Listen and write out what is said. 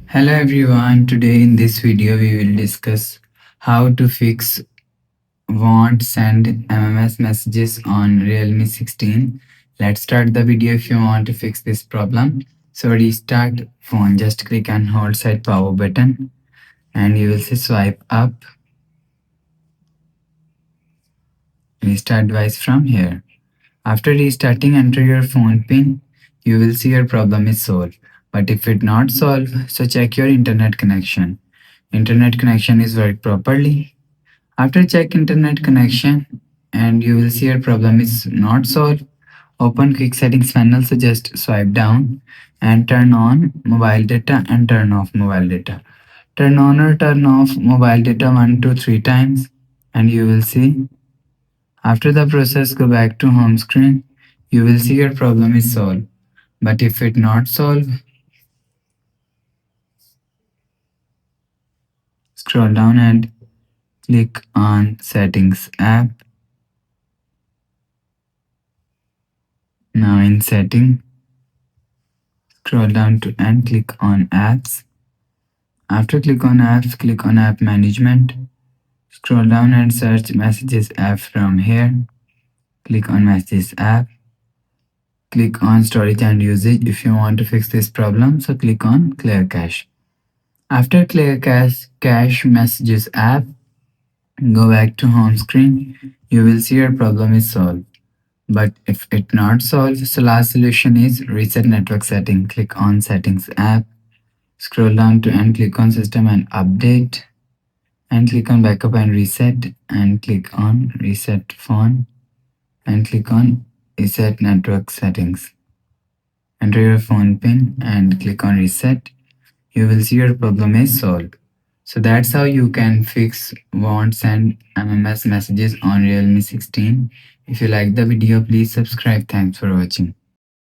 Hello everyone, today in this video we will discuss how to fix won't send MMS messages on Realme 16. Let's start the video if you want to fix this problem. So restart phone, just click and hold side power button and you will see swipe up, restart device from here. After restarting, enter your phone pin. You will see your problem is solved. But if it not solved, so check your internet connection. Internet connection is work properly. After check internet connection and you will see your problem is not solved. Open quick settings panel, so just swipe down and turn on mobile data and turn off mobile data. Turn on or turn off mobile data 1 to 3 times and you will see. After the process, go back to home screen. You will see your problem is solved. But if it not solved, scroll down and click on settings app. Now in setting, scroll down to and click on apps. After click on apps, click on app management. Scroll down and search messages app from here. Click on messages app. Click on storage and usage if you want to fix this problem. So click on clear cache. After clear cache messages app, go back to home screen. You will see your problem is solved. But if it not solved, so last solution is reset network setting. Click on settings app. Scroll down to and click on system and update. And click on backup and reset. And click on reset phone. And click on reset network settings. Enter your phone pin and click on reset. You will see your problem is solved. So that's how you can fix won't send MMS messages on Realme 16. If you like the video, please subscribe. Thanks for watching.